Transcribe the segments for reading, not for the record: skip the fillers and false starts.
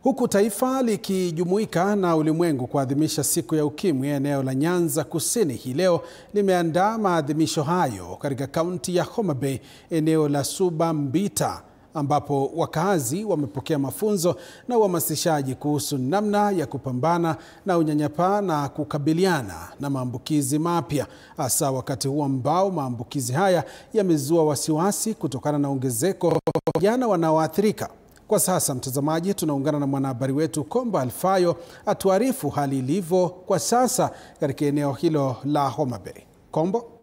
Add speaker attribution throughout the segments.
Speaker 1: Huku taifa likijumuika na ulimwengu kuadhimisha siku ya ukimwi, eneo la Nyanza Kusini hii leo limeandaa maadhimisho hayo katika kaunti ya Homa Bay, eneo la Suba Mbita, ambapo wakazi wamepokea mafunzo na uhamasishaji kuhusu namna ya kupambana na unyanyapaa na kukabiliana na maambukizi mapya, hasa wakati huu ambao maambukizi haya yamezua wasiwasi kutokana na ongezeko la vijana wanaoathirika. Kwa sasa, mtazamaji, tunaungana na mwanahabari wetu Kombo Alfayo atuarifu hali ilivyo kwa sasa katika eneo hilo la Homa Bay. Kombo?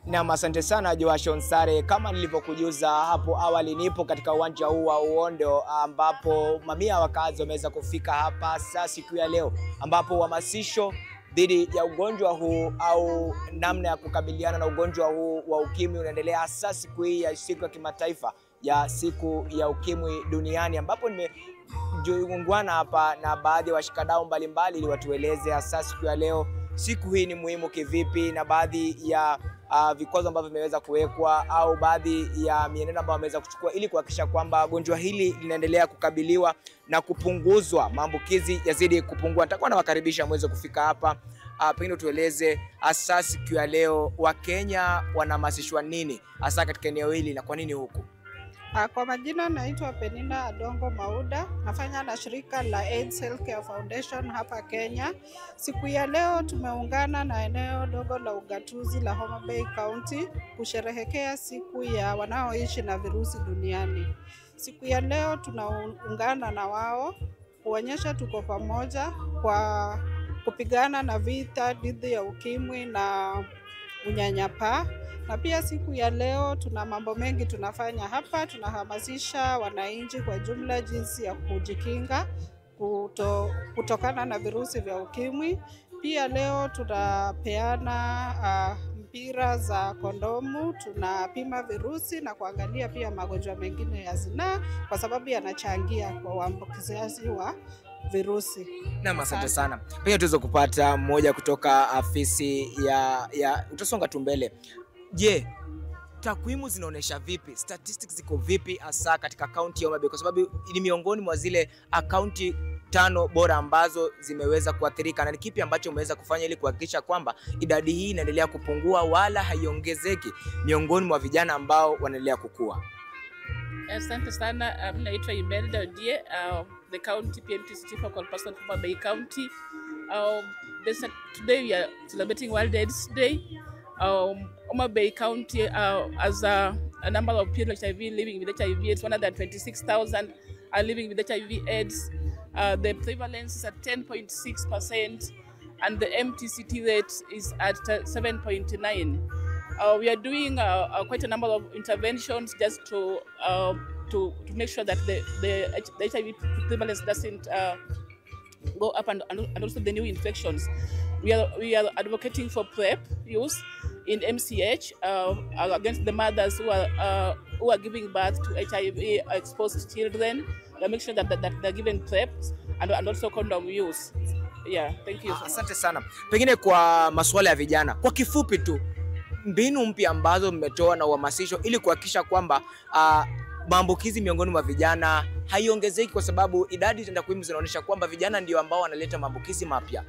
Speaker 2: Na asante sana Joashon Sare, kama nilivyokujuza hapo awali, nipo katika uwanja huu wa Uondo ambapo mamia wakazi wameweza kufika hapa sasa siku ya leo, ambapo uhamasisho dhidi ya ugonjwa huu au namna ya kukabiliana na ugonjwa huu wa ukimwi unaendelea hasa siku hii ya siku ya kimataifa ya siku ya ukimwi duniani, ambapo nimejiungana hapa na baadhi ya washikadau mbalimbali ili watueleze hasa siku ya leo siku hii ni muhimu kivipi, na baadhi ya vikwazo ambavyo vimeweza kuwekwa au baadhi ya mienendo ambayo wameweza kuchukua ili kuhakikisha kwamba gonjwa hili linaendelea kukabiliwa na kupunguzwa, maambukizi yazidi kupungua. Nitakuwa nawakaribisha mweze kufika hapa. Pengine tueleze hasa siku ya leo Wakenya wanahamasishwa nini hasa katika eneo hili na kwa nini huku?
Speaker 3: Kwa majina naitwa Penina Adongo Mauda, nafanya na shirika la AIDS Healthcare Foundation hapa Kenya. Siku ya leo tumeungana na eneo dogo la ugatuzi la Homa Bay County kusherehekea siku ya wanaoishi na virusi duniani. Siku ya leo tunaungana na wao kuonyesha tuko pamoja kwa kupigana na vita dhidi ya ukimwi na unyanyapaa. Na pia siku ya leo tuna mambo mengi tunafanya hapa. Tunahamasisha wananchi kwa jumla jinsi ya kujikinga kutokana na virusi vya ukimwi. Pia leo tunapeana mpira za kondomu, tunapima virusi na kuangalia pia magonjwa mengine ya zinaa kwa sababu yanachangia kwa uambukizaji wa virusi.
Speaker 2: Na asante sana. Pia tuweze kupata mmoja kutoka afisi ya utasonga tu mbele. Je, takwimu zinaonesha vipi? Statistics ziko vipi hasa katika kaunti ya Homa Bay, kwa sababu ni miongoni mwa zile kaunti 5 bora ambazo zimeweza kuathirika, na ni kipi ambacho umeweza kufanya ili kuhakikisha kwamba idadi hii inaendelea kupungua wala haiongezeki miongoni mwa vijana ambao wanaendelea kukua?
Speaker 4: Asante sana. Naitwa Imelda Odie, the county PMTC focal person for Homa Bay County. Today we are celebrating World AIDS Day. Homa Bay County as a number of people with HIV living with HIV, 126,000 are living with HIV AIDS. The prevalence is at 10.6% and the MTCT rate is at 7.9. We are doing quite a number of interventions just to make sure that the HIV prevalence doesn't go up and also the new infections. We are advocating for PrEP use in MCH against the mothers who are giving birth to HIV-exposed children. We make sure that they're given PrEP and also condom use. Yeah, thank you.
Speaker 2: Asante sana. Pengine kwa masuala ya vijana, kwa kifupi tu, mbinu mpya ambazo mmetoa na uhamasisho ili kuhakikisha kwamba maambukizi miongoni mwa vijana haiongezeki, kwa sababu idadi za takwimu zinaonyesha kwamba vijana ndio ambao wanaleta maambukizi mapya.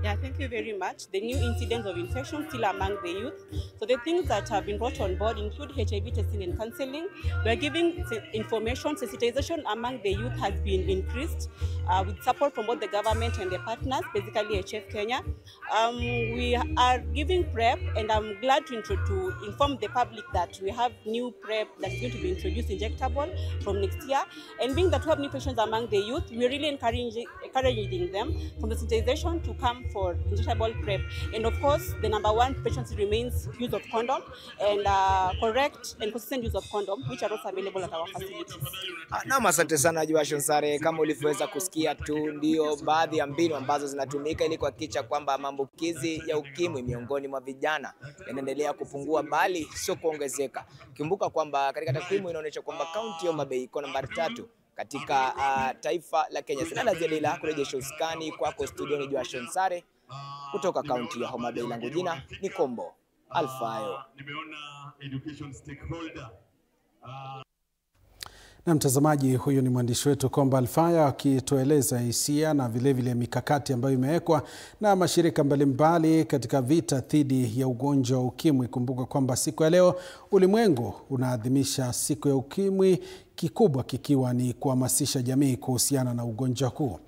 Speaker 5: Yeah, thank you very much. The new incidence of infection still among the youth. So the things that have been brought on board include HIV testing and counseling. We are giving information, sensitization among the youth has been increased with support from both the government and the partners, basically HF Kenya. We are giving PrEP, and I'm glad to inform the public that we have new PrEP that is going to be introduced injectable from next year. And being that we have new patients among the youth, we're really encouraging them from the sensitization to come for injectable PrEP. And of course, the number one prevention remains use of condom and correct and consistent use of condom, which are also available at our facilities.
Speaker 2: Na asante sana Joashon Sare, kama ulivyoweza kusikia tu ndio baadhi ya mbinu ambazo zinatumika ili kuhakikisha kwamba maambukizi ya ukimwi miongoni mwa vijana yanaendelea kupungua bali sio kuongezeka. Kumbuka kwamba katika takwimu inaonyesha kwamba kaunti ya Homa Bay iko nambari 3 katika taifa la Kenya. Sina la ziada ila kurejesha uskani kwako studioni Joashon Sare kutoka kaunti ya Homa Bay. Langu jina ni Kombo Alfayo.
Speaker 1: Na mtazamaji, huyu ni mwandishi wetu Komba Alfaya akitueleza hisia na vilevile mikakati ambayo imewekwa na mashirika mbalimbali katika vita dhidi ya ugonjwa wa ukimwi. Kumbuka kwamba siku ya leo ulimwengu unaadhimisha siku ya ukimwi, kikubwa kikiwa ni kuhamasisha jamii kuhusiana na ugonjwa huu.